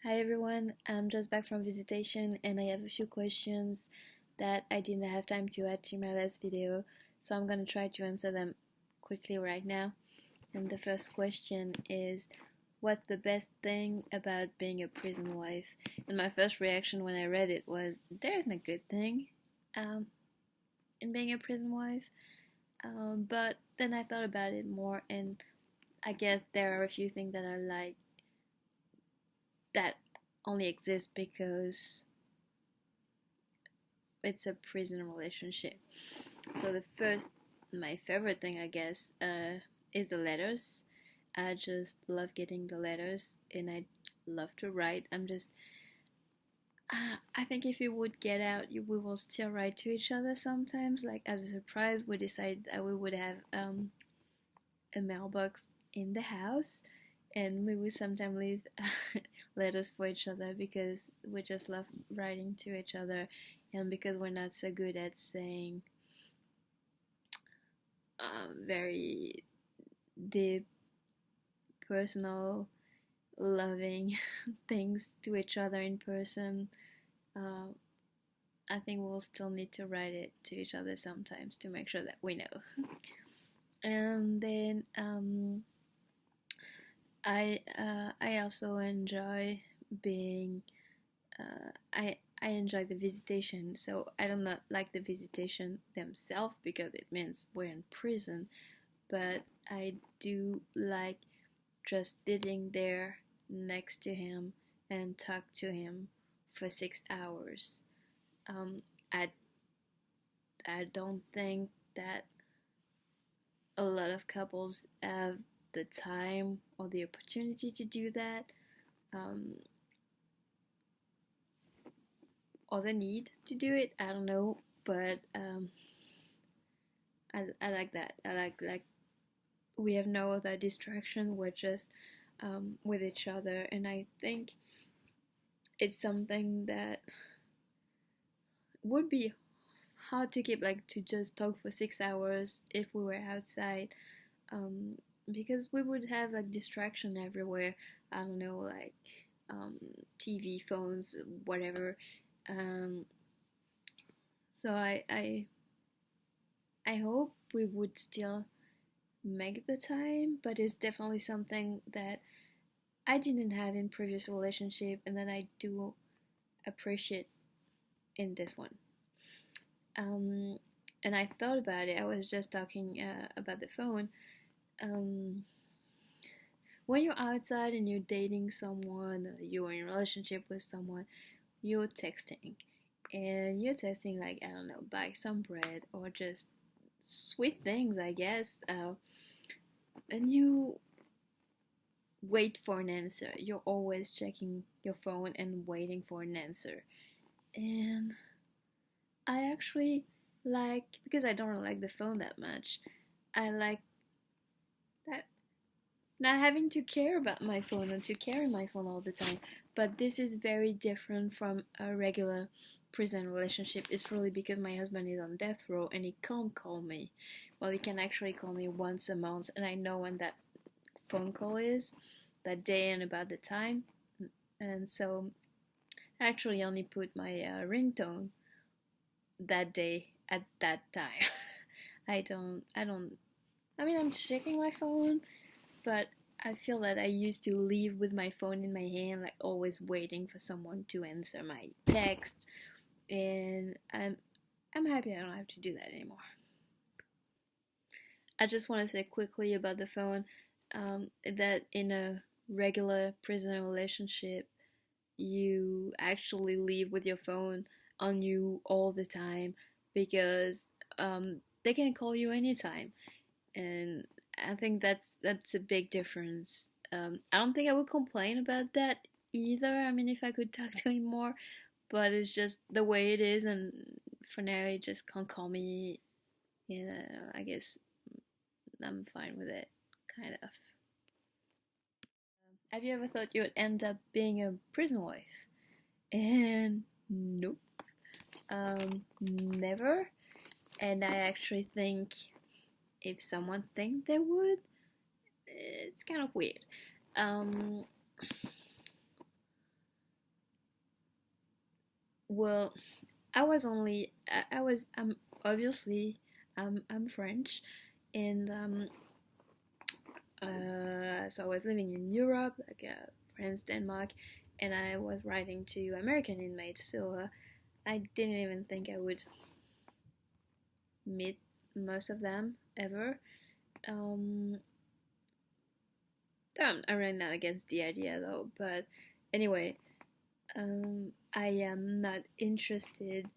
Hi everyone, I'm just back from visitation and I have a few questions that I didn't have time to add to my last video, so I'm gonna try to answer them quickly right now. And the first question is, what's the best thing about being a prison wife? And my first reaction when I read it was, there isn't a good thing um, in being a prison wife. But then I thought about it more and I guess there are a few things that I like that only exist because it's a prison relationship. So my favorite thing, I guess, is the letters. I just love getting the letters, and I love to write. I think if we would get out, we will still write to each other sometimes. Like as a surprise, we decided that we would have a mailbox in the house, and we would sometimes leave letters for each other because we just love writing to each other, and because we're not so good at saying very deep, personal, loving things to each other in person. Uh, I think we'll still need to write it to each other sometimes to make sure that we know. And then I also enjoy being I enjoy the visitation. So I do not like the visitation themselves because it means we're in prison, but I do like just sitting there next to him and talk to him for 6 hours. Um, I I don't think that a lot of couples have the time or the opportunity to do that, um, or the need to do it. I don't know, but I like that. I like we have no other distraction. We're just with each other, and I think it's something that would be hard to keep, like to just talk for 6 hours if we were outside, um, because we would have like distraction everywhere. I don't know, like um, TV, phones, whatever. Um, so I hope we would still make the time, but it's definitely something that I didn't have in previous relationship, and that I do appreciate in this one. Um, and I thought about it. I was just talking about the phone. Um, when you're outside and you're dating someone, or you're in a relationship with someone, you're texting, and you're texting like, I don't know, buy some bread or just sweet things, I guess. And you wait for an answer. You're always checking your phone and waiting for an answer. And I actually like, because I don't really like the phone that much, I like that not having to care about my phone or to carry my phone all the time. But this is very different from a regular prison relationship. It's really because my husband is on death row and he can't call me. Well, he can actually call me once a month, and I know when that phone call is, that day and about the time. And so I actually only put my ringtone that day at that time. I mean, I'm checking my phone, but I feel that I used to live with my phone in my hand, like always waiting for someone to answer my text, and I'm happy I don't have to do that anymore. I just want to say quickly about the phone, that in a regular prison relationship, you actually live with your phone on you all the time because they can call you anytime, and I think that's a big difference. I don't think I would complain about that either. I mean, if I could talk to him more, but it's just the way it is, and for now, he just can't call me. You know, I guess I'm fine with it, kind of. Have you ever thought you would end up being a prison wife? And nope, never. And I actually think if someone think they would, it's kind of weird. Um, well, I was only I was obviously I'm French, and so I was living in Europe, like France, Denmark, and I was writing to American inmates. So I didn't even think I would meet most of them ever. Um, I'm really not against the idea though, but anyway, I am not interested.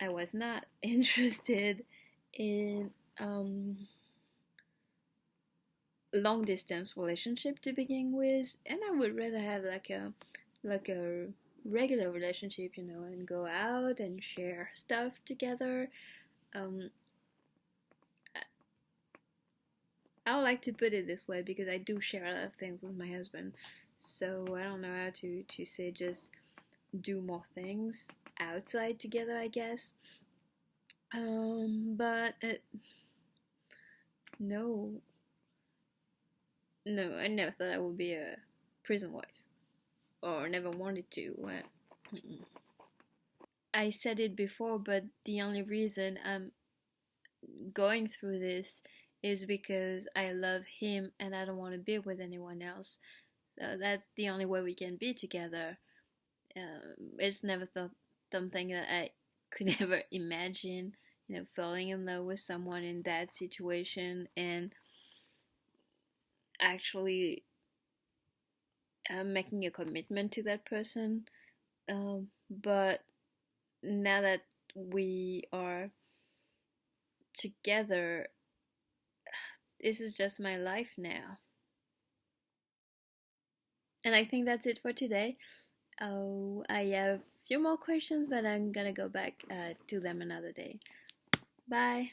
I was not interested in long distance relationship to begin with, and I would rather have like a regular relationship, and go out and share stuff together. Um, I would like to put it this way because I do share a lot of things with my husband, so I don't know how to say just do more things outside together, I guess. But no, no, I never thought I would be a prison wife, or never wanted to. I said it before, but the only reason I'm going through this is because I love him and I don't want to be with anyone else. So that's the only way we can be together. It's never thought something that I could ever imagine, falling in love with someone in that situation and actually making a commitment to that person. But now that we are together, this is just my life now. And I think that's it for today. Oh, I have a few more questions, but I'm gonna go back to them another day. Bye.